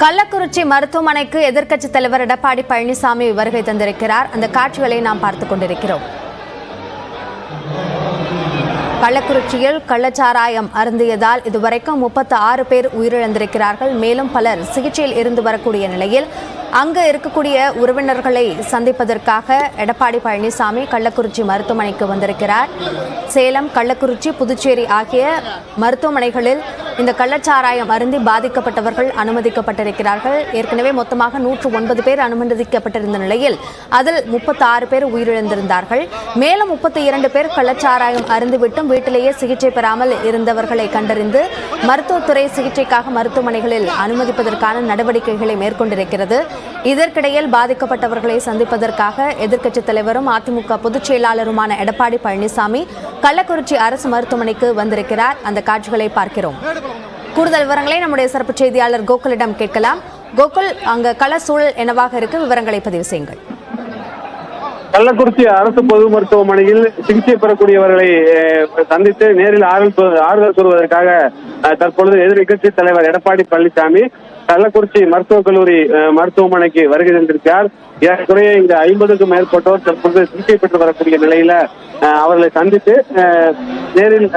கள்ளக்குறிச்சி மருத்துவமனைக்கு எதிர்க்கட்சித் தலைவர் எடப்பாடி பழனிசாமி வருகை தந்திருக்கிறார். அந்த காட்சிகளை நாம் பார்த்துக் கொண்டிருக்கிறோம். கள்ளக்குறிச்சியில் கள்ளச்சாராயம் அருந்தியதால் இதுவரைக்கும் 36 பேர் உயிரிழந்திருக்கிறார்கள். மேலும் பலர் சிகிச்சையில் இருந்து வரக்கூடிய நிலையில் அங்கு இருக்கக்கூடிய உறவினர்களை சந்திப்பதற்காக எடப்பாடி பழனிசாமி கள்ளக்குறிச்சி மருத்துவமனைக்கு வந்திருக்கிறார். சேலம், கள்ளக்குறிச்சி, புதுச்சேரி ஆகிய மருத்துவமனைகளில் இந்த கள்ளச்சாராயம் அருந்தி பாதிக்கப்பட்டவர்கள் அனுமதிக்கப்பட்டிருக்கிறார்கள். ஏற்கனவே மொத்தமாக 109 பேர் அனுமதிக்கப்பட்டிருந்த நிலையில் அதில் 36 பேர் உயிரிழந்திருந்தார்கள். மேலும் 32 பேர் கள்ளச்சாராயம் அருந்திவிட்டும் வீட்டிலேயே சிகிச்சை பெறாமல் இருந்தவர்களை கண்டறிந்து மருத்துவத்துறை சிகிச்சைக்காக மருத்துவமனைகளில் அனுமதிப்பதற்கான நடவடிக்கைகளை மேற்கொண்டிருக்கிறது. இதற்கிடையில் பாதிக்கப்பட்டவர்களை சந்திப்பதற்காக எதிர்க்கட்சித் தலைவரும் அதிமுக பொதுச் செயலாளருமான எடப்பாடி பழனிசாமி கள்ளக்குறிச்சி அரசு மருத்துவமனைக்கு வந்திருக்கிறார். அந்த காட்சிகளை பார்க்கிறோம். கூடுதல் விவரங்களை நம்முடைய சிறப்பு செய்தியாளர் கோகுலிடம் கேட்கலாம். கோகுல், அங்க கள சூழல் என்னவாக இருக்கு? விவரங்களை பதிவு செய்யுங்கள். கள்ளக்குறிச்சி அரசு பொது மருத்துவமனையில் சிகிச்சை பெறக்கூடியவர்களை சந்தித்து நேரில் ஆறுதல் கூறுவதற்காக தற்பொழுது எதிர்க்கட்சி தலைவர் எடப்பாடி பழனிசாமி கள்ளக்குறிச்சி மருத்துவக் கல்லூரி மருத்துவமனைக்கு வருகை தந்திருக்கிறார். ஏறக்குறைய இங்கு 50க்கும் மேற்பட்டோர் தற்பொழுது சிகிச்சை பெற்று வரக்கூடிய நிலையில அவர்களை சந்தித்து நேரில்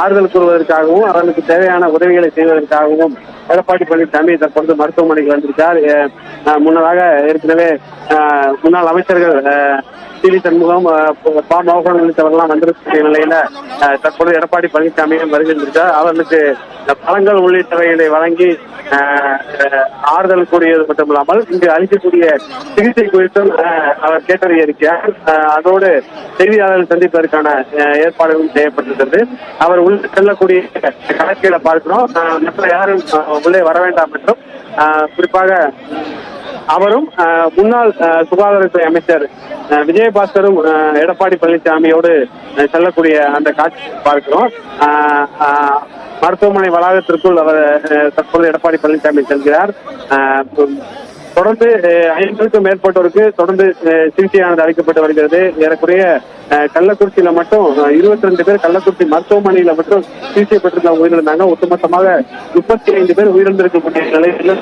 ஆறுதல் கூறுவதற்காகவும் அவர்களுக்கு தேவையான உதவிகளை செய்வதற்காகவும் எடப்பாடி பழனிசாமி தற்பொழுது மருத்துவமனைக்கு வந்திருக்கார். முன்னதாக ஏற்கனவே முன்னாள் அமைச்சர்கள் டிவி சண்முகம், பா மோகன் உள்ளிட்டவர்கள்லாம் வந்திருக்கிற நிலையில தற்பொழுது எடப்பாடி பழனிசாமியும் வருகின்றார். அவர்களுக்கு பழங்கள் உள்ளிட்டவைகளை வழங்கி ஆறுதல் கூறியது மட்டுமில்லாமல் இங்கு அளிக்கக்கூடிய சிகிச்சை குறித்தும் அவர் கேட்டறிய இருக்கிறார். அதோடு செய்தியாளர்கள் சந்திப்பதற்கான ஏற்பாடுகளும் செய்யப்பட்டிருக்கிறது. அவர் உள்ள செல்லக்கூடிய கணக்கீட பார்க்கிறோம். மற்ற யாரும் உள்ளே வர வேண்டாம் என்றும், குறிப்பாக அவரும் முன்னாள் சுகாதாரத்துறை அமைச்சர் விஜயபாஸ்கரும் எடப்பாடி பழனிசாமியோடு செல்லக்கூடிய அந்த காட்சி பார்க்கிறோம். மருத்துவமனை வளாகத்திற்குள் அவர் தற்போது எடப்பாடி பழனிசாமி செல்கிறார். தொடர்ந்து 50க்கும் மேற்பட்டோருக்கு தொடர்ந்து சிகிச்சையானது அளிக்கப்பட்டு வருகிறது. ஏறக்குறைய கள்ளக்குறிச்சியில மட்டும் 22 பேர் கள்ளக்குறிச்சி மருத்துவமனையில மட்டும் சிகிச்சை பெற்று உயிரிழந்தாங்க. ஒட்டுமொத்தமாக 35 பேர் உயிரிழந்திருக்கக்கூடிய நிலையில்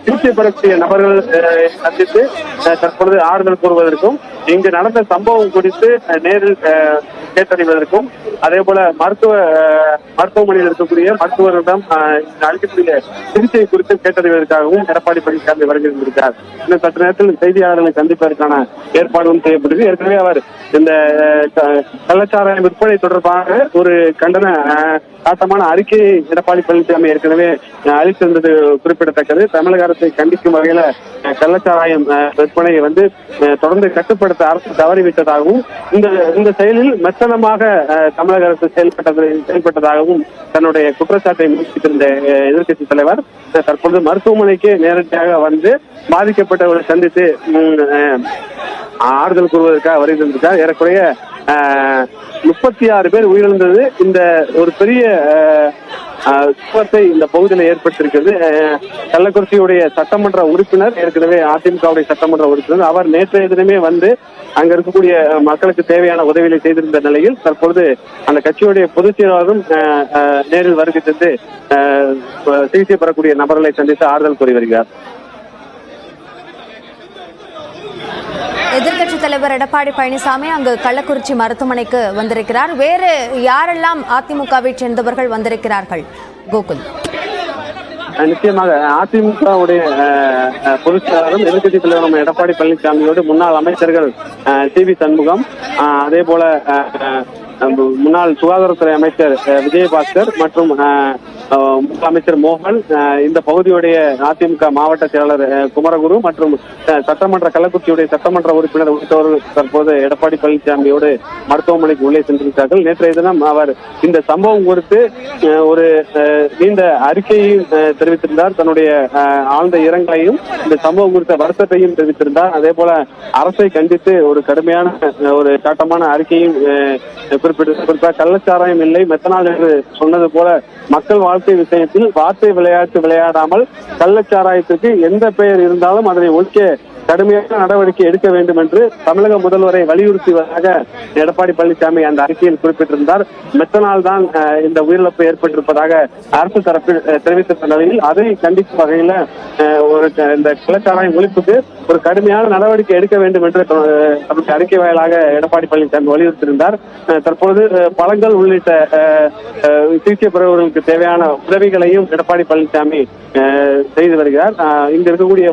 சிகிச்சை பெறக்கூடிய நபர்கள் சந்தித்து தற்பொழுது ஆறுதல் கூறுவதற்கும் இங்கு நடந்த சம்பவம் குறித்து நேரில் கேட்டறிவதற்கும் அதே போல மருத்துவமனையில் இருக்கக்கூடிய மருத்துவரிடம் அளிக்கக்கூடிய சிகிச்சை குறித்து கேட்டறிவதற்காகவும் எடப்பாடி பழனிசாமி வருகிறார். இன்னும் சற்று நேரத்தில் செய்தியாளர்களை சந்திப்பதற்கான ஏற்பாடும் செய்யப்பட்டது. ஏற்கனவே அவர் இந்த கள்ளச்சாராயம் விற்பனை தொடர்பாக ஒரு கண்டன காட்டமான அறிக்கையை எடப்பாடி பழனிசாமி ஏற்கனவே அளித்திருந்தது குறிப்பிடத்தக்கது. தமிழக அரசை கண்டிக்கும் வகையில கள்ளச்சாராயம் விற்பனையை தொடர்ந்து கட்டுப்படுத்த அரசு தவறிவிட்டதாகவும் இந்த செயலில் மெத்தனமாக தமிழக அரசு செயல்பட்டதாகவும் தன்னுடைய குற்றச்சாட்டை முன்வைத்திருந்த எதிர்க்கட்சி தலைவர் தற்பொழுது மருத்துவமனைக்கு நேரடியாக வந்து பாதிக்கப்பட்டவர்களை சந்தித்து ஆறுதல் கூறுவதற்காக வருகின்றார். ஏறக்குறைய 36 பேர் உயிரிழந்தது இந்த ஒரு பெரிய சுபத்தை இந்த பகுதியில் ஏற்பட்டிருக்கிறது. கள்ளக்குறிச்சியுடைய சட்டமன்ற உறுப்பினர், ஏற்கனவே அதிமுகவுடைய சட்டமன்ற உறுப்பினர், அவர் நேற்றைய தினமே வந்து அங்க இருக்கக்கூடிய மக்களுக்கு தேவையான உதவிகளை செய்திருந்த நிலையில் தற்பொழுது அந்த கட்சியுடைய பொதுச் செயலாளரும் நேரில் வருகை தந்து சிகிச்சை பெறக்கூடிய நபர்களை சந்தித்து ஆறுதல் கூறி வருகிறார். எதிர்க்கட்சித் தலைவர் எடப்பாடி பழனிசாமி அங்கு கள்ளக்குறிச்சி மருத்துவமனைக்கு வந்திருக்கிறார். வேறு யாரெல்லாம் அதிமுகவை சேர்ந்தவர்கள் வந்திருக்கிறார்கள் கோகுல்? நிச்சயமாக அதிமுகவுடைய பொதுச் செயலாளரும் எதிர்க்கட்சி தலைவரும் எடப்பாடி பழனிசாமியோடு முன்னாள் அமைச்சர்கள் டிவி சண்முகம், அதே போல முன்னாள் சுகாதாரத்துறை அமைச்சர் விஜயபாஸ்கர் மற்றும் அமைச்சர் மோகன், இந்த பகுதியுடைய அதிமுக மாவட்ட செயலாளர் குமரகுரு மற்றும் கள்ளக்குறிச்சியுடைய சட்டமன்ற உறுப்பினர் உள்ளிட்டோர் தற்போது எடப்பாடி பழனிசாமியோடு மருத்துவமனைக்கு உள்ளே சென்றிருக்கிறார்கள். நேற்றைய தினம் அவர் இந்த சம்பவம் குறித்து ஒரு நீண்ட அறிக்கையையும் தெரிவித்திருந்தார். தன்னுடைய ஆழ்ந்த இரங்கலையும் இந்த சம்பவம் குறித்த வருத்தத்தையும் தெரிவித்திருந்தார். அதே போல அரசை கண்டித்து ஒரு கடுமையான ஒரு காட்டமான அறிக்கையும் குறிப்பாக கள்ளச்சாராயம் இல்லை மெத்தனால் என்று சொன்னது போல மக்கள் வாழ்க்கை விஷயத்தில் வார்த்தை விளையாட்டு விளையாடாமல் கள்ளச்சாராயத்திற்கு எந்த பெயர் இருந்தாலும் அதனை ஒழிக்க கடுமையான நடவடிக்கை எடுக்க வேண்டும் என்று தமிழக முதல்வரை வலியுறுத்துவதாக எடப்பாடி பழனிசாமி அந்த அறிக்கையில் குறிப்பிட்டிருந்தார். மெத்தனால் தான் இந்த உயிரிழப்பு ஏற்பட்டிருப்பதாக அரசு தரப்பில் தெரிவித்திருந்த நிலையில் அதை கண்டிக்கும் வகையில இந்த கள்ளச்சாராயம் ஒழிப்புக்கு ஒரு கடுமையான நடவடிக்கை எடுக்க வேண்டும் என்று தன்னுடைய அறிக்கை வாயிலாக எடப்பாடி பழனிசாமி வலியுறுத்தியிருந்தார். தற்போது பழங்கள் உள்ளிட்ட சிகிச்சை பெறுவர்களுக்கு தேவையான உதவிகளையும் எடப்பாடி பழனிசாமி செய்து வருகிறார். இங்க இருக்கக்கூடிய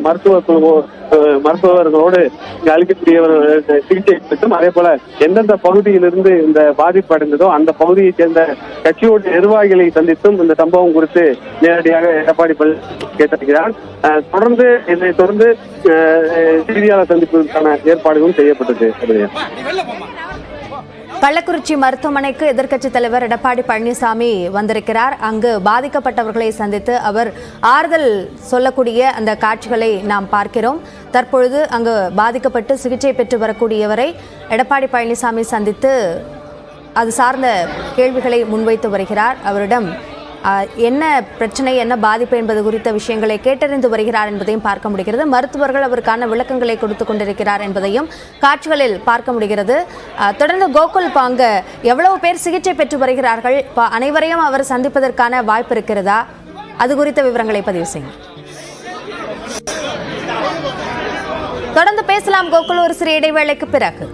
மருத்துவர்களோடு இங்கு அளிக்கக்கூடிய சிகிச்சை பெற்றும் அதே போல எந்தெந்த பகுதியிலிருந்து இந்த பாதிப்பு அடைந்ததோ அந்த பகுதியைச் சேர்ந்த கட்சியோட நிர்வாகிகளை சந்தித்தும் இந்த சம்பவம் குறித்து நேரடியாக எடப்பாடி பழனிசாமி கேட்டிருக்கிறார். தொடர்ந்து இதை தொடர்ந்து செய்தியாளர் சந்திப்பதற்கான ஏற்பாடுகளும் செய்யப்பட்டது. கள்ளக்குறிச்சி மருத்துவமனைக்கு எதிர்க்கட்சித் தலைவர் எடப்பாடி பழனிசாமி வந்திருக்கிறார். அங்கு பாதிக்கப்பட்டவர்களை சந்தித்து அவர் ஆறுதல் சொல்லக்கூடிய அந்த காட்சிகளை நாம் பார்க்கிறோம். தற்பொழுது அங்கு பாதிக்கப்பட்டு சிகிச்சை பெற்று வரக்கூடியவரை எடப்பாடி பழனிசாமி சந்தித்து அது சார்ந்த கேள்விகளை முன்வைத்து வருகிறார். அவரிடம் என்ன பிரச்சனை, என்ன பாதிப்பு என்பது குறித்த விஷயங்களை கேட்டறிந்து வருகிறார் என்பதையும் பார்க்க முடிகிறது. மருத்துவர்கள் அவருக்கான விளக்கங்களை கொடுத்து கொண்டிருக்கிறார் என்பதையும் காட்சிகளில் பார்க்க முடிகிறது. தொடர்ந்து கோகுல் பாங்க எவ்வளவு பேர் சிகிச்சை பெற்று வருகிறார்கள், அனைவரையும் அவர் சந்திப்பதற்கான வாய்ப்பு இருக்கிறதா, அது குறித்த விவரங்களை பதிவு செய்யும். தொடர்ந்து பேசலாம் கோகுல் ஒரு சிறிய இடைவேளைக்கு பிறகு.